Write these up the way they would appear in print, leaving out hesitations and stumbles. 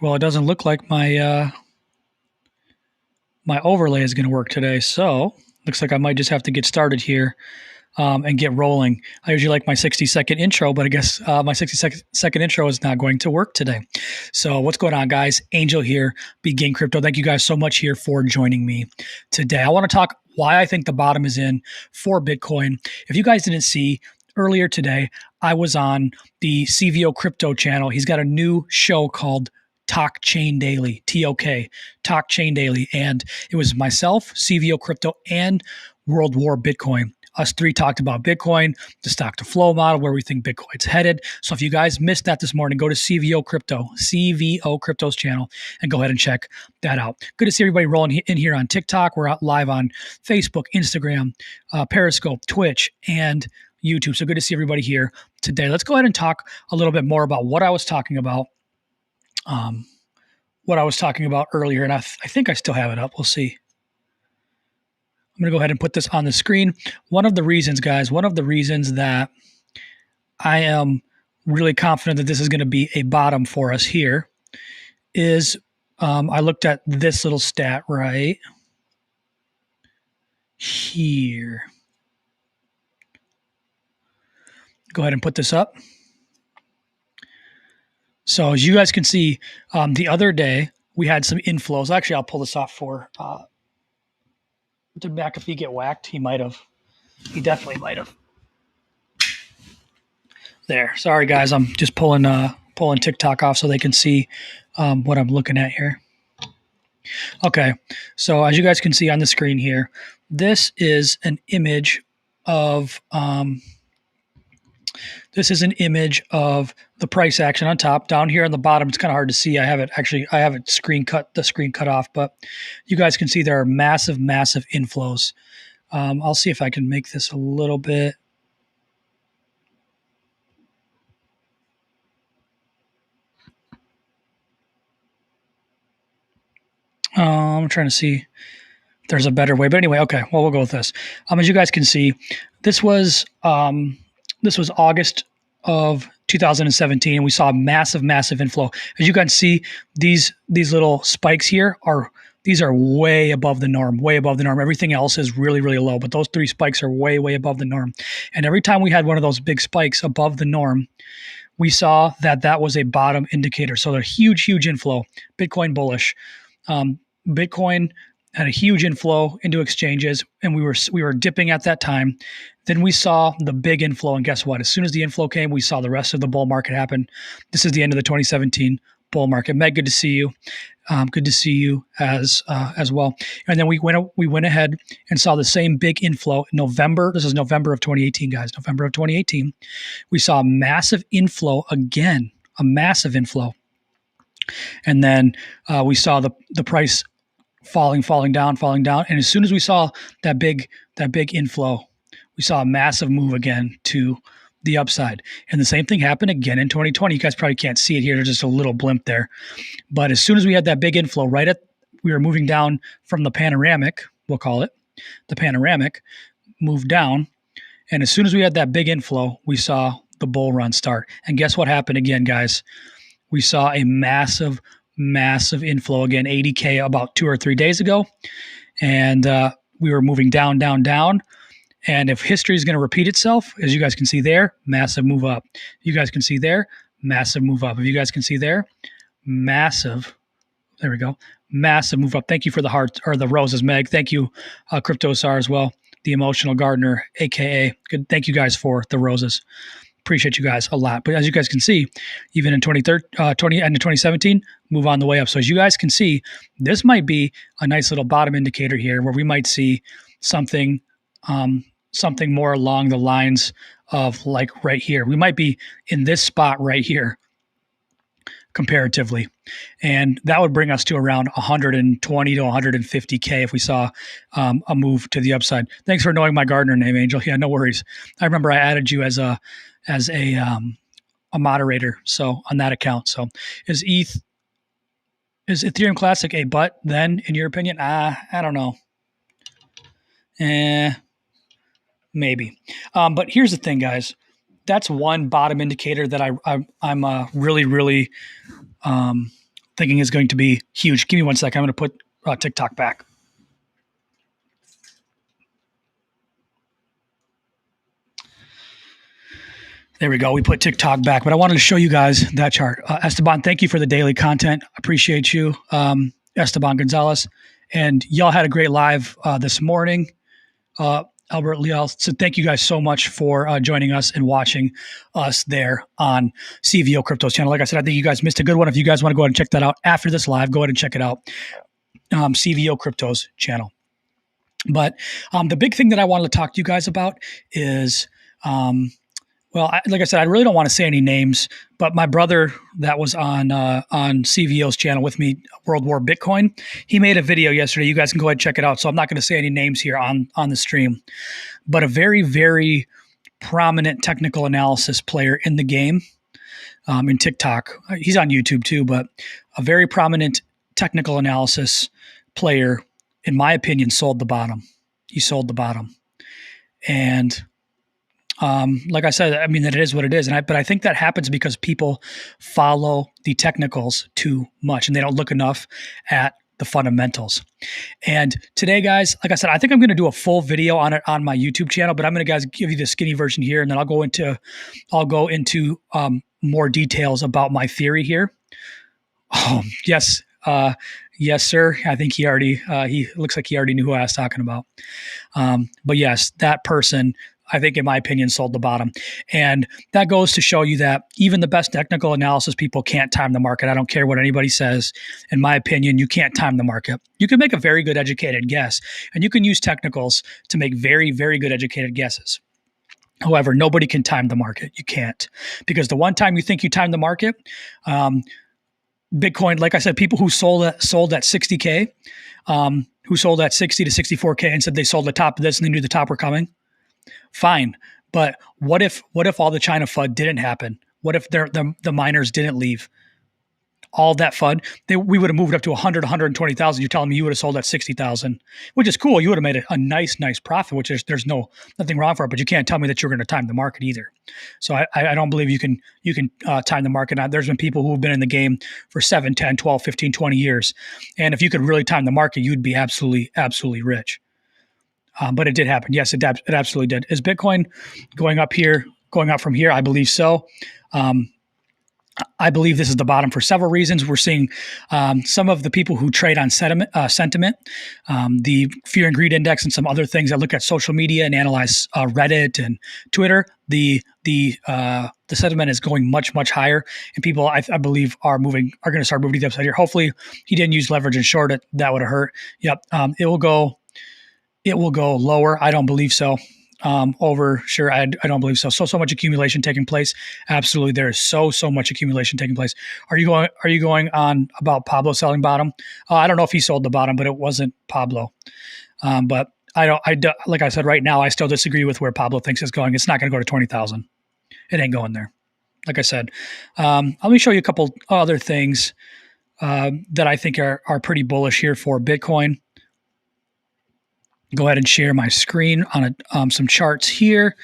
Well, it doesn't look like my my overlay is going to work today, so looks like I might just have to get started here and get rolling. I usually like my 60-second intro, but I guess my 60-second intro is not going to work today. So what's going on, guys? Angel here, Begin Crypto. Thank you guys so much here for joining me today. I want to talk why I think the bottom is in for Bitcoin. If you guys didn't see, earlier today, I was on the CVO Crypto channel. He's got a new show called Talk Chain Daily, TOK, Talk Chain Daily. And it was myself, CVO Crypto, and World War Bitcoin. Us three talked about Bitcoin, the stock to flow model, where we think Bitcoin's headed. So if you guys missed that this morning, go to CVO Crypto's channel, and go ahead and check that out. Good to see everybody rolling in here on TikTok. We're out live on Facebook, Instagram, Periscope, Twitch, and YouTube. So good to see everybody here today. Let's go ahead and talk a little bit more about what I was talking about. What I was talking about earlier, and I think I still have it up. We'll see. I'm going to go ahead and put this on the screen. One of the reasons, guys, that I am really confident that this is going to be a bottom for us here is I looked at this little stat right here. Go ahead and put this up. So as you guys can see, the other day we had some inflows. Actually, I'll pull this off for did McAfee get whacked? He might have. He definitely might have. There. Sorry, guys. I'm just pulling TikTok off so they can see what I'm looking at here. Okay. So as you guys can see on the screen here, this is an image of the price action on top. Down here on the bottom, it's kind of hard to see. I have it screen cut off, but you guys can see there are massive inflows. I'll see if I can make this a little bit. I'm trying to see if there's a better way, but anyway, okay. Well, we'll go with this. As you guys can see, this was August of 2017, and we saw massive inflow. As you can see, these little spikes here are way above the norm, Everything else is really low, but those three spikes are way above the norm. And every time we had one of those big spikes above the norm, we saw that was a bottom indicator. So a huge inflow, Bitcoin bullish. Bitcoin had a huge inflow into exchanges, and we were dipping at that time. Then we saw the big inflow, and guess what? As soon as the inflow came, we saw the rest of the bull market happen. This is the end of the 2017 bull market. Meg, good to see you. Good to see you as well. And then we went ahead and saw the same big inflow in November. This is November of 2018, guys. November of 2018. We saw a massive inflow again, a massive inflow. And then we saw the price falling down. And as soon as we saw that big inflow, we saw a massive move again to the upside. And the same thing happened again in 2020. You guys probably can't see it here. There's just a little blimp there. But as soon as we had that big inflow, we were moving down from the panoramic, we'll call it, the panoramic, moved down. And as soon as we had that big inflow, we saw the bull run start. And guess what happened again, guys? We saw a massive inflow again, 80K about 2 or 3 days ago. And we were moving down. And if history is going to repeat itself, as you guys can see there, massive move up. You guys can see there, massive move up. If you guys can see there, massive move up. Thank you for the hearts or the roses, Meg. Thank you, CryptoSar as well, the emotional gardener, AKA. Good. Thank you guys for the roses. Appreciate you guys a lot. But as you guys can see, even in 2017, move on the way up. So as you guys can see, this might be a nice little bottom indicator here where we might see something more along the lines of like right here. We might be in this spot right here comparatively. And that would bring us to around 120 to 150K if we saw a move to the upside. Thanks for knowing my gardener name, Angel. Yeah, no worries. I remember I added you as a moderator, so on that account. So is Ethereum Classic a butt then, in your opinion? I don't know. maybe. But here's the thing, guys. That's one bottom indicator that I'm really thinking is going to be huge. Give me 1 second. I'm going to put TikTok back. There we go. We put TikTok back, but I wanted to show you guys that chart. Esteban, thank you for the daily content. Appreciate you, Esteban Gonzalez. And y'all had a great live this morning. Albert Leal. So thank you guys so much for joining us and watching us there on CVO Crypto's channel. Like I said, I think you guys missed a good one. If you guys want to go ahead and check that out after this live, go ahead and check it out. CVO Crypto's channel. But the big thing that I wanted to talk to you guys about is like I said, I really don't want to say any names, but my brother that was on CVO's channel with me, World War Bitcoin, he made a video yesterday. You guys can go ahead and check it out. So I'm not going to say any names here on the stream, but a very, very prominent technical analysis player in the game in TikTok. He's on YouTube too, but a very prominent technical analysis player, in my opinion, sold the bottom. He sold the bottom. And like I said, I mean, that it is what it is. But I think that happens because people follow the technicals too much and they don't look enough at the fundamentals. And today, guys, like I said, I think I'm going to do a full video on it on my YouTube channel, but I'm going to give you the skinny version here. And then I'll go into more details about my theory here. Oh, yes. Yes, sir. I think he looks like he already knew who I was talking about. But yes, that person, I think, in my opinion, sold the bottom. And that goes to show you that even the best technical analysis people can't time the market. I don't care what anybody says. In my opinion, you can't time the market. You can make a very good educated guess, and you can use technicals to make very, very good educated guesses. However, nobody can time the market. You can't. Because the one time you think you time the market, Bitcoin, like I said, people who sold at 60K, who sold at 60 to 64K and said they sold the top of this and they knew the top were coming. Fine. But what if all the China FUD didn't happen? What if the miners didn't leave? All that FUD, we would have moved up to 100, 120,000. You're telling me you would have sold at 60,000, which is cool. You would have made a nice profit, which there's nothing wrong for it, but you can't tell me that you're going to time the market either. So I don't believe you can time the market. Now, there's been people who have been in the game for 7, 10, 12, 15, 20 years. And if you could really time the market, you'd be absolutely rich. But it did happen. Yes, it absolutely did. Is Bitcoin going up from here? I believe so. I believe this is the bottom for several reasons. We're seeing some of the people who trade on sentiment, the fear and greed index, and some other things that look at social media and analyze Reddit and Twitter. The sentiment is going much higher, and people I believe are going to start moving to the upside here. Hopefully, he didn't use leverage and short it. That would have hurt. Yep, it will go lower. I don't believe so. Sure. I don't believe so. So much accumulation taking place. Absolutely. There is so much accumulation taking place. Are you going on about Pablo selling bottom? I don't know if he sold the bottom, but it wasn't Pablo. But like I said, right now, I still disagree with where Pablo thinks it's going. It's not going to go to 20,000. It ain't going there. Like I said, let me show you a couple other things, that I think are pretty bullish here for Bitcoin. Go ahead and share my screen on some charts here.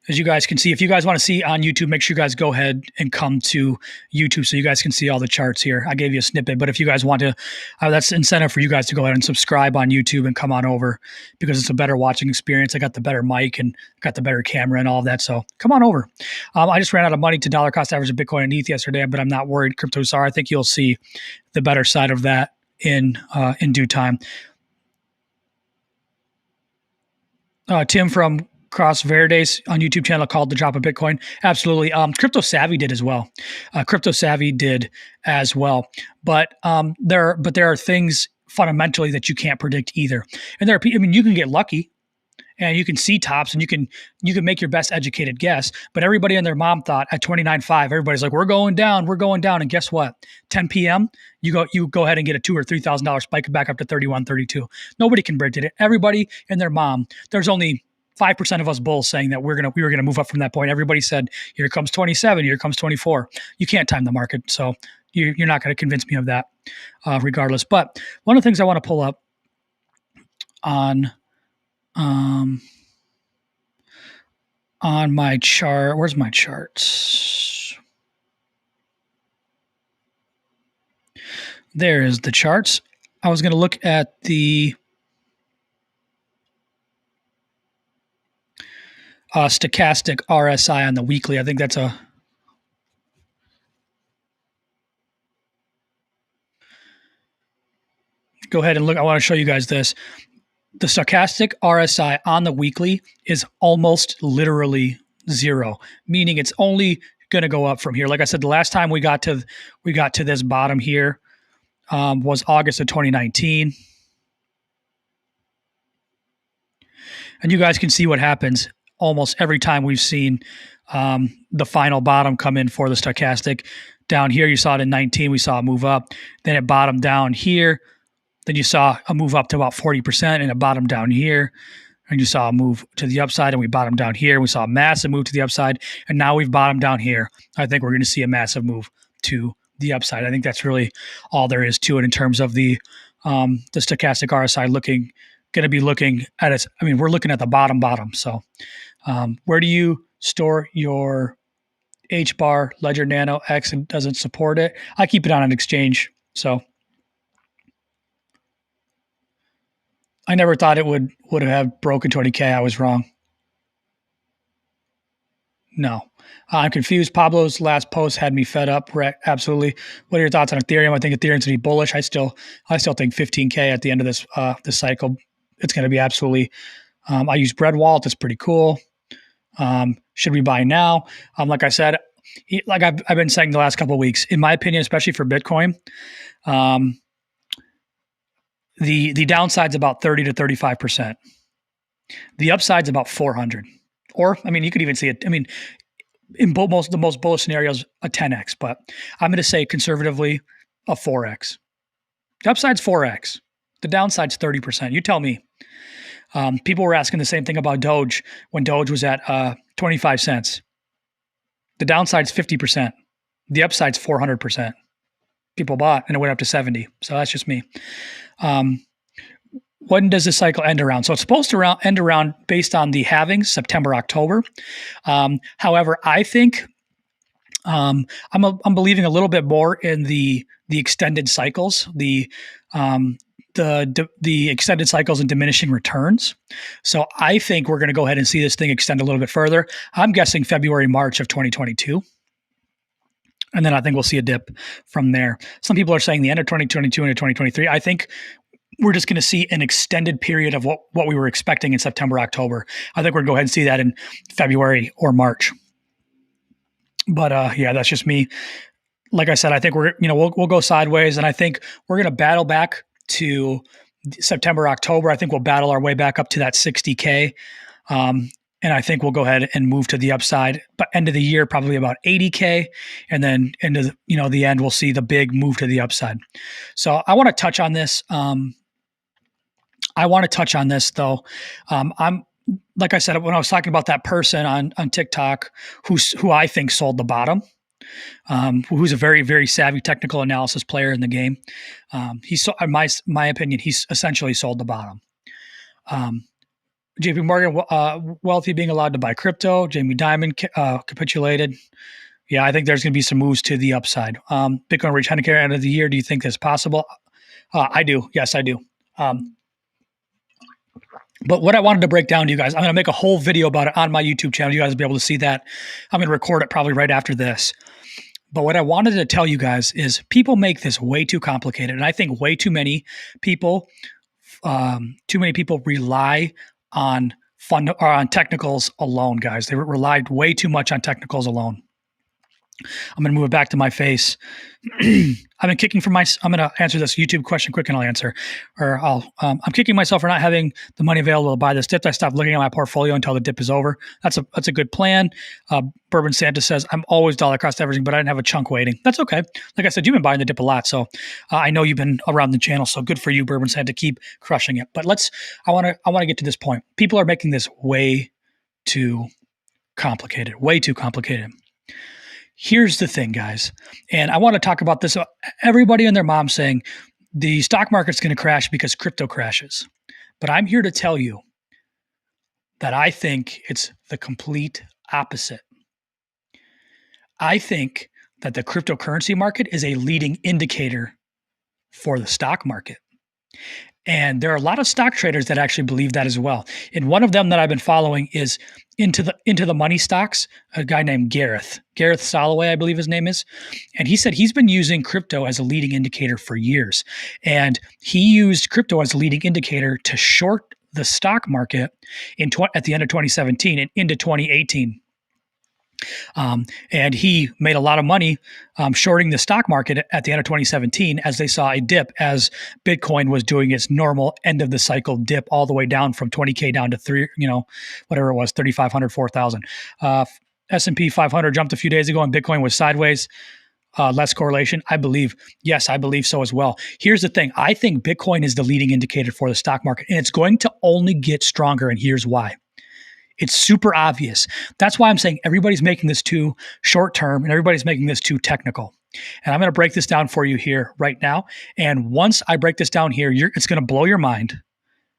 As you guys can see, if you guys want to see on YouTube, make sure you guys go ahead and come to YouTube so you guys can see all the charts here. I gave you a snippet, but if you guys want to, that's incentive for you guys to go ahead and subscribe on YouTube and come on over because it's a better watching experience. I got the better mic and got the better camera and all of that. So come on over. I just ran out of money to dollar cost average of Bitcoin and ETH yesterday, but I'm not worried. Cryptos are. I think you'll see the better side of that in due time. Tim from Cross Verdes on YouTube channel called The Drop of Bitcoin. Absolutely. Crypto Savvy did as well. But there are things fundamentally that you can't predict either. And you can get lucky and you can see tops and you can make your best educated guess. But everybody and their mom thought at 29.5, everybody's like, we're going down. And guess what? 10 p.m. you go ahead and get a $2,000 or $3,000 spike back up to 31, 32. Nobody can predict it. Everybody and their mom. There's only 5% of us bulls saying that we were gonna move up from that point. Everybody said, here comes 27, here comes 24. You can't time the market, so you're not going to convince me of that, regardless. But one of the things I want to pull up on. on my chart. Where's my charts? There is the charts. I was going to look at the stochastic RSI on the weekly. I think that's a... Go ahead and look. I want to show you guys this. The stochastic RSI on the weekly is almost literally zero, meaning it's only going to go up from here. Like I said, the last time we got to this bottom here was August of 2019. And you guys can see what happens almost every time we've seen the final bottom come in for the stochastic. Down here, you saw it in 19. We saw it move up. Then it bottomed down here. Then you saw a move up to about 40% and a bottom down here. And you saw a move to the upside and we bottomed down here. We saw a massive move to the upside. And now we've bottomed down here. I think we're going to see a massive move to the upside. I think that's really all there is to it in terms of the stochastic RSI going to be looking at its, I mean, we're looking at the bottom. So where do you store your H-bar Ledger Nano X and doesn't support it? I keep it on an exchange. So I never thought it would have broken 20K. I was wrong. No. I'm confused. Pablo's last post had me fed up. Absolutely. What are your thoughts on Ethereum? I think Ethereum's going to be bullish. I still think 15K at the end of this cycle. It's going to be absolutely. I use Breadwallet. It's pretty cool. Should we buy now? Like I said, like I've been saying the last couple of weeks, in my opinion, especially for Bitcoin, the downside's about 30 to 35%. The upside's about 400. Or, I mean, you could even see it. I mean, in the most bullish scenarios, a 10x, but I'm going to say conservatively a 4x. The upside's 4x. The downside's 30%. You tell me. People were asking the same thing about Doge when Doge was at 25 cents. The downside's 50%. The upside's 400%. People bought and it went up to 70. So that's just me. When does the cycle end around? So it's supposed to end around based on the halvings, September, October. However, I think I'm believing a little bit more in the extended cycles, the extended cycles and diminishing returns. So I think we're going to go ahead and see this thing extend a little bit further. I'm guessing February, March of 2022. And then I think we'll see a dip from there. Some people are saying the end of 2022 into 2023. I think we're just going to see an extended period of what we were expecting in September, October. I think we're going to go ahead and see that in February or March. But yeah, that's just me. Like I said, I think we'll go sideways, and I think we're going to battle back to September, October. I think we'll battle our way back up to that 60K. And I think we'll go ahead and move to the upside. But end of the year, probably about 80K. And then into the end, we'll see the big move to the upside. So I want to touch on this. Though. I'm like I said, when I was talking about that person on TikTok who I think sold the bottom, who's a very, very savvy technical analysis player in the game. In my opinion, he's essentially sold the bottom. JP Morgan, wealthy being allowed to buy crypto. Jamie Dimon capitulated. Yeah, I think there's going to be some moves to the upside. Bitcoin reach 100K end of the year. Do you think that's possible? I do. Yes, I do. But what I wanted to break down to you guys, I'm going to make a whole video about it on my YouTube channel. You guys will be able to see that. I'm going to record it probably right after this. But what I wanted to tell you guys is people make this way too complicated. And I think way too many people rely on technicals alone, guys. They relied way too much on technicals alone. I'm going to move it back to my face. I'm going to answer this YouTube question quick and I'll answer. I'm kicking myself for not having the money available to buy this dip. I stopped looking at my portfolio until the dip is over. That's a good plan. Bourbon Santa says, I'm always dollar cost averaging, but I didn't have a chunk waiting. That's okay. Like I said, you've been buying the dip a lot. So I know you've been around the channel. So good for you, Bourbon Santa, keep crushing it. But I want to get to this point. People are making this way too complicated. Here's the thing, guys, and I want to talk about this. Everybody and their mom saying the stock market's going to crash because crypto crashes. But I'm here to tell you that I think it's the complete opposite. I think that the cryptocurrency market is a leading indicator for the stock market. And there are a lot of stock traders that actually believe that as well. And one of them that I've been following is into the money stocks, a guy named Gareth Soloway, I believe his name is. And he said he's been using crypto as a leading indicator for years. And he used crypto as a leading indicator to short the stock market at the end of 2017 and into 2018. And he made a lot of money shorting the stock market at the end of 2017 as they saw a dip as Bitcoin was doing its normal end of the cycle dip all the way down from 20K down to whatever it was, 3,500, 4,000. S&P 500 jumped a few days ago and Bitcoin was sideways. Less correlation. I believe so as well. Here's the thing. I think Bitcoin is the leading indicator for the stock market, and it's going to only get stronger. And here's why. It's super obvious. That's why I'm saying everybody's making this too short term and everybody's making this too technical. And I'm going to break this down for you here right now. And once I break this down here, it's going to blow your mind,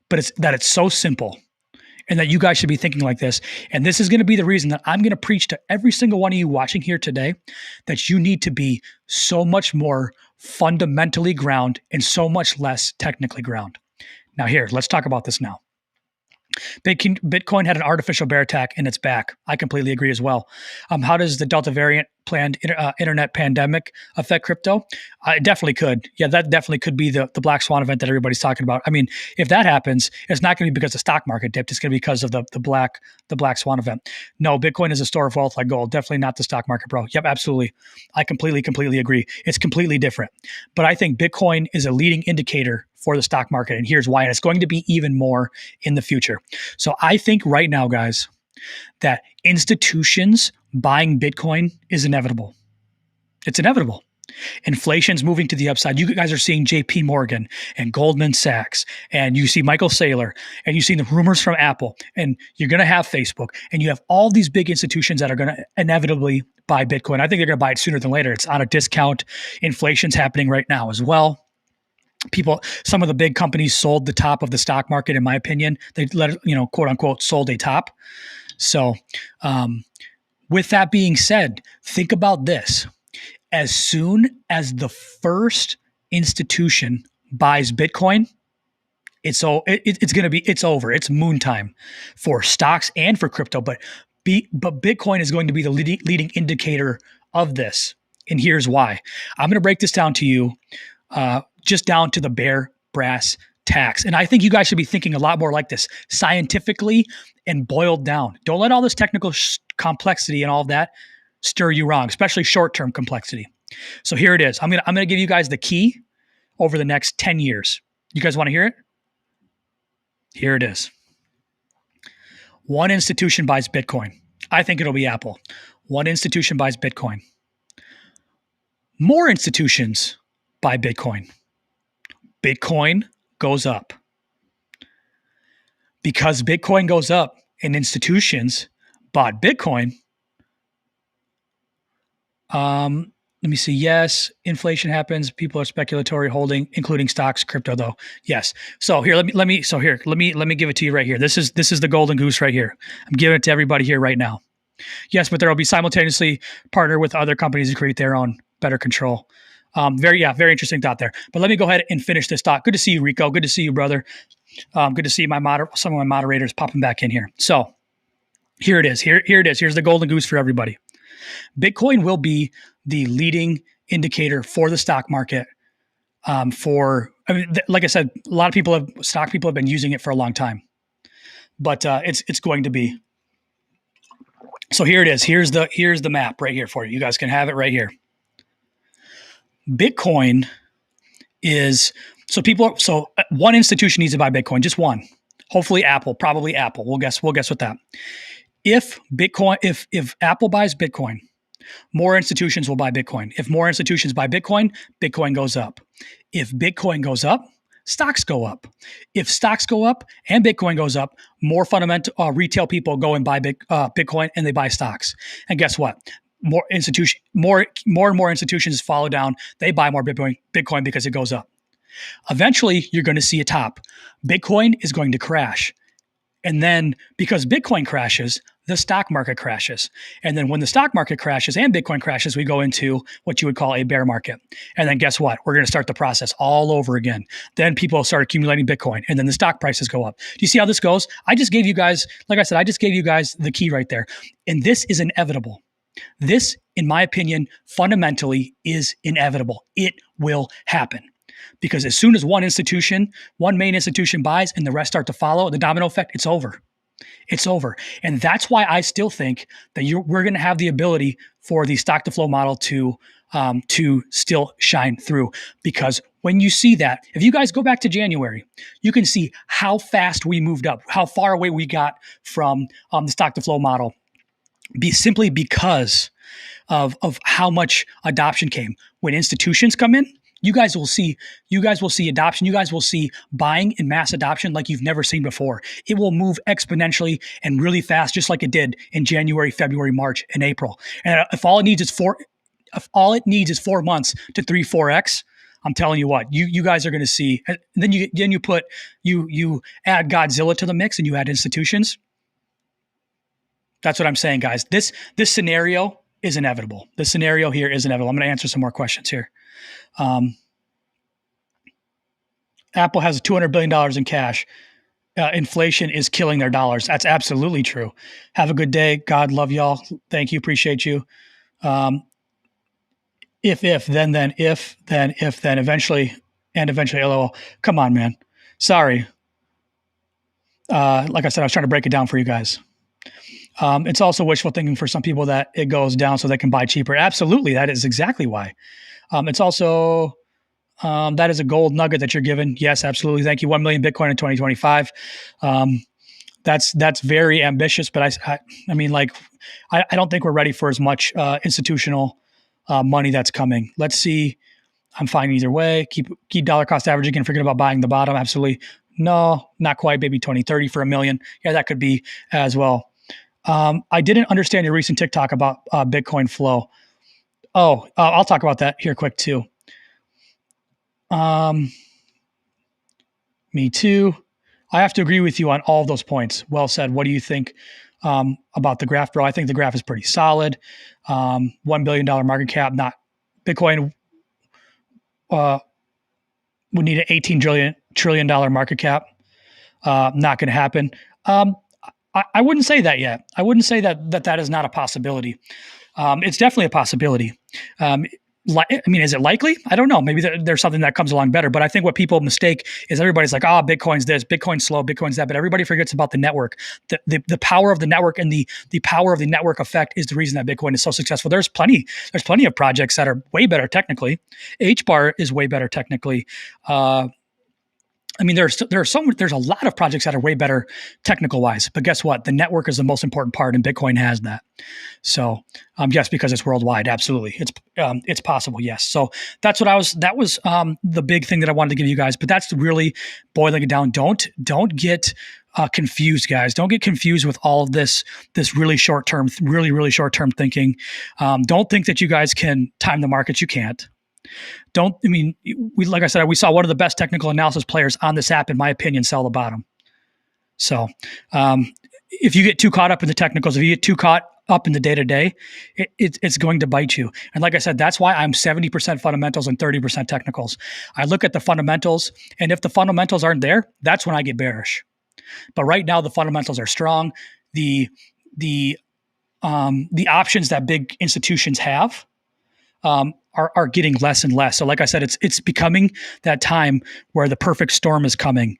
but it's so simple and that you guys should be thinking like this. And this is going to be the reason that I'm going to preach to every single one of you watching here today that you need to be so much more fundamentally ground and so much less technically ground. Now here, let's talk about this now. Bitcoin had an artificial bear attack and it's back. I completely agree as well. How does the Delta variant planned internet pandemic affect crypto? It definitely could. Yeah, that definitely could be the black swan event that everybody's talking about. I mean, if that happens, it's not going to be because the stock market dipped. It's going to be because of the black swan event. No, Bitcoin is a store of wealth like gold. Definitely not the stock market, bro. Yep, absolutely. I completely agree. It's completely different. But I think Bitcoin is a leading indicator for the stock market. And here's why. And it's going to be even more in the future. So I think right now, guys, that institutions buying Bitcoin is inevitable. It's inevitable. Inflation's moving to the upside. You guys are seeing JP Morgan and Goldman Sachs, and you see Michael Saylor, and you see the rumors from Apple, and you're going to have Facebook, and you have all these big institutions that are going to inevitably buy Bitcoin. I think they're going to buy it sooner than later. It's on a discount. Inflation's happening right now as well. Some of the big companies sold the top of the stock market, in my opinion. They quote unquote, sold a top. So with that being said, think about this. As soon as the first institution buys Bitcoin, it's over. It's moon time for stocks and for crypto. But Bitcoin is going to be the leading indicator of this. And here's why. I'm going to break this down to you. Just down to the bare brass tacks. And I think you guys should be thinking a lot more like this, scientifically and boiled down. Don't let all this technical complexity and all of that stir you wrong, especially short-term complexity. So here it is. I'm gonna give you guys the key over the next 10 years. You guys want to hear it? Here it is. One institution buys Bitcoin. I think it'll be Apple. One institution buys Bitcoin. More institutions buy Bitcoin. Bitcoin goes up. Because Bitcoin goes up and institutions bought Bitcoin, let me see. Yes, inflation happens. People are speculatory holding, including stocks, crypto though. Yes. So here, let me give it to you right here. This is the golden goose right here. I'm giving it to everybody here right now. Yes, but there will be simultaneously partner with other companies to create their own better control. Very interesting thought there. But let me go ahead and finish this thought. Good to see you, Rico. Good to see you, brother. Good to see some of my moderators popping back in here. So here it is. Here it is. Here's the golden goose for everybody. Bitcoin will be the leading indicator for the stock market. Like I said, a lot of stock people have been using it for a long time, but it's going to be. So here it is. Here's the map right here for you. You guys can have it right here. Bitcoin is so one institution needs to buy Bitcoin, just one. Hopefully Apple, probably Apple. We'll guess with that. If Apple buys Bitcoin, more institutions will buy Bitcoin. If more institutions buy Bitcoin, Bitcoin goes up. If Bitcoin goes up, stocks go up. If stocks go up and Bitcoin goes up, more fundamental retail people go and buy Bitcoin and they buy stocks. And guess what? More and more institutions follow down. They buy more Bitcoin because it goes up. Eventually, you're going to see a top. Bitcoin is going to crash. And then because Bitcoin crashes, the stock market crashes. And then when the stock market crashes and Bitcoin crashes, we go into what you would call a bear market. And then guess what? We're going to start the process all over again. Then people start accumulating Bitcoin and then the stock prices go up. Do you see how this goes? I just gave you guys, like I said, I just gave you guys the key right there. And this is inevitable. This, in my opinion, fundamentally is inevitable. It will happen. Because as soon as one main institution buys and the rest start to follow, the domino effect, it's over. It's over. And that's why I still think that we're going to have the ability for the stock to flow model to still shine through. Because when you see that, if you guys go back to January, you can see how fast we moved up, how far away we got from the stock to flow model, simply because of how much adoption came. When institutions come in, you guys will see adoption. You guys will see buying and mass adoption like you've never seen before. It will move exponentially and really fast, just like it did in January, February, March, and April. And if all it needs is 4 months to 4x, I'm telling you what, you guys are going to see. And then you add Godzilla to the mix and you add institutions. That's what I'm saying, guys. This scenario is inevitable. This scenario here is inevitable. I'm going to answer some more questions here. Apple has $200 billion in cash. Inflation is killing their dollars. That's absolutely true. Have a good day. God love y'all. Thank you. Appreciate you. If, then, eventually, LOL. Come on, man. Sorry. Like I said, I was trying to break it down for you guys. It's also wishful thinking for some people that it goes down so they can buy cheaper. Absolutely. That is exactly why. It's also, that is a gold nugget that you're given. Yes, absolutely. Thank you. 1 million Bitcoin in 2025. That's very ambitious, but I mean, like, I don't think we're ready for as much institutional money that's coming. Let's see. I'm fine either way. Keep dollar cost average again. Forget about buying the bottom. Absolutely. No, not quite. Maybe 2030 for $1 million. Yeah, that could be as well. I didn't understand your recent TikTok about Bitcoin flow. I'll talk about that here quick too. Me too. I have to agree with you on all of those points. Well said. What do you think about the graph, bro? I think the graph is pretty solid. $1 billion market cap, not Bitcoin would need an $18 trillion market cap. Not going to happen. I wouldn't say that yet. I wouldn't say that is not a possibility. It's definitely a possibility. Is it likely? I don't know. Maybe there's something that comes along better. But I think what people mistake is everybody's like, Bitcoin's this, Bitcoin's slow, Bitcoin's that. But everybody forgets about the network. The power of the network and the power of the network effect is the reason that Bitcoin is so successful. There's plenty of projects that are way better technically. HBAR is way better technically. There's a lot of projects that are way better technical wise, but guess what? The network is the most important part, and Bitcoin has that. So, yes, because it's worldwide, absolutely, it's possible. Yes. So that was the big thing that I wanted to give you guys. But that's really boiling it down. Don't get confused, guys. Don't get confused with all of this really short term thinking. Don't think that you guys can time the markets. You can't. Like I said, we saw one of the best technical analysis players on this app, in my opinion, sell the bottom. So if you get too caught up in the technicals, if you get too caught up in the day-to-day, it's going to bite you. And like I said, that's why I'm 70% fundamentals and 30% technicals. I look at the fundamentals, and if the fundamentals aren't there, that's when I get bearish. But right now, the fundamentals are strong. The options that big institutions have are getting less and less. So like I said, it's becoming that time where the perfect storm is coming.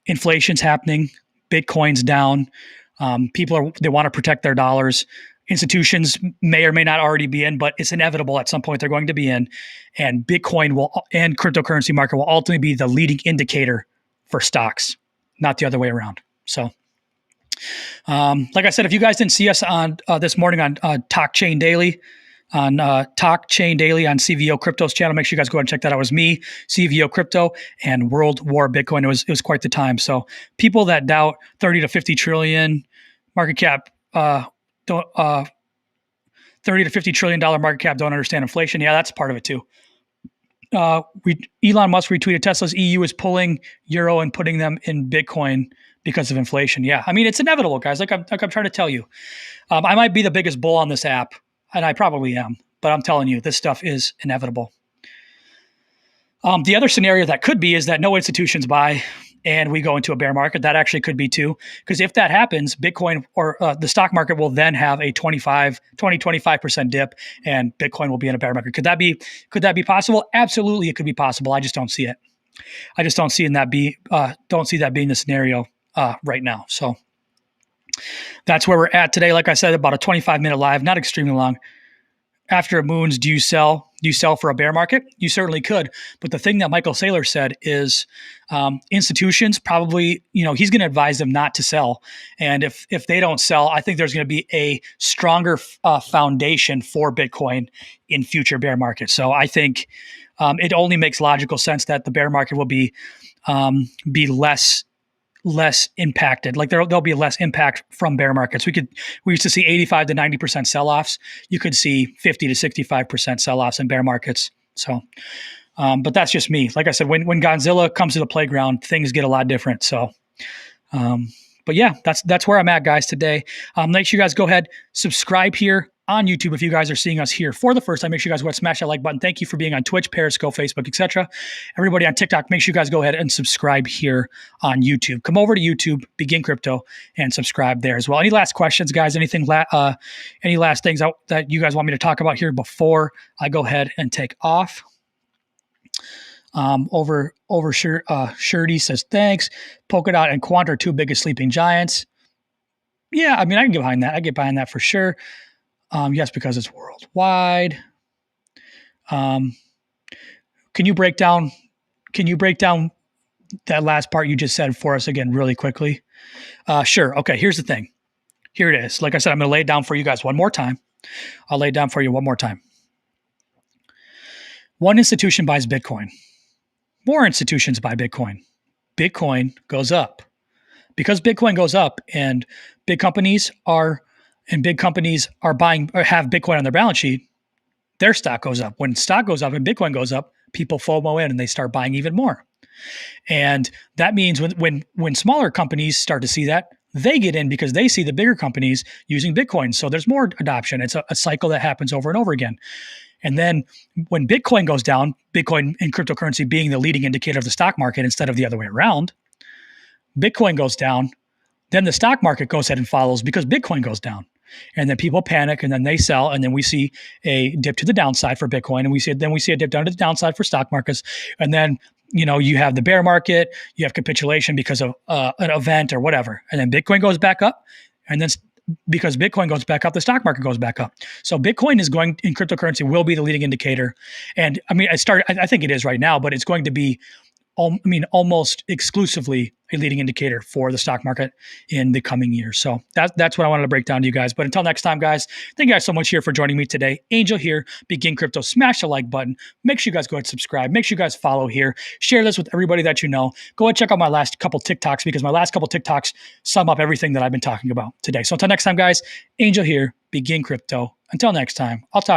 Inflation's happening, Bitcoin's down. People they want to protect their dollars. Institutions may or may not already be in, but it's inevitable at some point they're going to be in. And Bitcoin and cryptocurrency market will ultimately be the leading indicator for stocks, not the other way around. So like I said, if you guys didn't see us on this morning on Talk Chain Daily, on Talk Chain Daily on CVO Crypto's channel. Make sure you guys go ahead and check that out. It was me, CVO Crypto, and World War Bitcoin. It was quite the time. So people that doubt 30 to 50 trillion market cap, 30 to 50 trillion dollar market cap don't understand inflation. Yeah, that's part of it too. Elon Musk retweeted Tesla's EU is pulling euro and putting them in Bitcoin because of inflation. Yeah, I mean, it's inevitable, guys. Like I'm trying to tell you. I might be the biggest bull on this app, and I probably am, but I'm telling you, this stuff is inevitable. The other scenario that could be is that no institutions buy and we go into a bear market. That actually could be too, because if that happens, Bitcoin or the stock market will then have a 25% dip and Bitcoin will be in a bear market. Could that be possible? Absolutely, it could be possible. I just don't see it. I just don't see don't see that being the scenario right now. So that's where we're at today. Like I said, about a 25-minute live, not extremely long. After it moons, do you sell? Do you sell for a bear market? You certainly could. But the thing that Michael Saylor said is institutions probably, he's going to advise them not to sell. And if they don't sell, I think there's going to be a stronger foundation for Bitcoin in future bear markets. So I think it only makes logical sense that the bear market will be less impacted. Like there'll be less impact from bear markets. We used to see 85 to 90% sell-offs. You could see 50 to 65% sell-offs in bear markets. So, but that's just me. Like I said, when Godzilla comes to the playground, things get a lot different. So, but yeah, that's where I'm at, guys, today. Make sure you guys go ahead, subscribe here on YouTube if you guys are seeing us here for the first time. Make sure you guys go ahead and smash that like button. Thank you for being on Twitch, Periscope, Facebook, etc. Everybody on TikTok, make sure you guys go ahead and subscribe here on YouTube. Come over to YouTube, Begin Crypto, and subscribe there as well. Any last questions, guys? Any last things that you guys want me to talk about here before I go ahead and take off? Shirty says thanks. Polkadot and Quant are two biggest sleeping giants. Yeah, I mean, I can get behind that. I get behind that for sure. Yes, because it's worldwide. Can you break down that last part you just said for us again really quickly? Sure. Okay, here's the thing. Here it is. Like I said, I'm going to lay it down for you guys one more time. I'll lay it down for you one more time. One institution buys Bitcoin. More institutions buy Bitcoin. Bitcoin goes up. Because Bitcoin goes up and big companies are buying or have Bitcoin on their balance sheet, their stock goes up. When stock goes up and Bitcoin goes up, people FOMO in and they start buying even more. And that means when smaller companies start to see that, they get in because they see the bigger companies using Bitcoin. So there's more adoption. It's a cycle that happens over and over again. And then when Bitcoin goes down, Bitcoin and cryptocurrency being the leading indicator of the stock market instead of the other way around, Bitcoin goes down, then the stock market goes ahead and follows because Bitcoin goes down. And then people panic and then they sell. And then we see a dip to the downside for Bitcoin. And we see a dip down to the downside for stock markets. And then, you have the bear market, you have capitulation because of an event or whatever. And then Bitcoin goes back up. And then because Bitcoin goes back up, the stock market goes back up. So Bitcoin in cryptocurrency will be the leading indicator. And I mean, I think it is right now, but it's going to be almost exclusively a leading indicator for the stock market in the coming years. So that's what I wanted to break down to you guys. But until next time, guys, thank you guys so much here for joining me today. Angel here, Begin Crypto. Smash the like button. Make sure you guys go ahead and subscribe. Make sure you guys follow here. Share this with everybody that you know. Go ahead and check out my last couple TikToks because my last couple TikToks sum up everything that I've been talking about today. So until next time, guys, Angel here, Begin Crypto. Until next time, I'll talk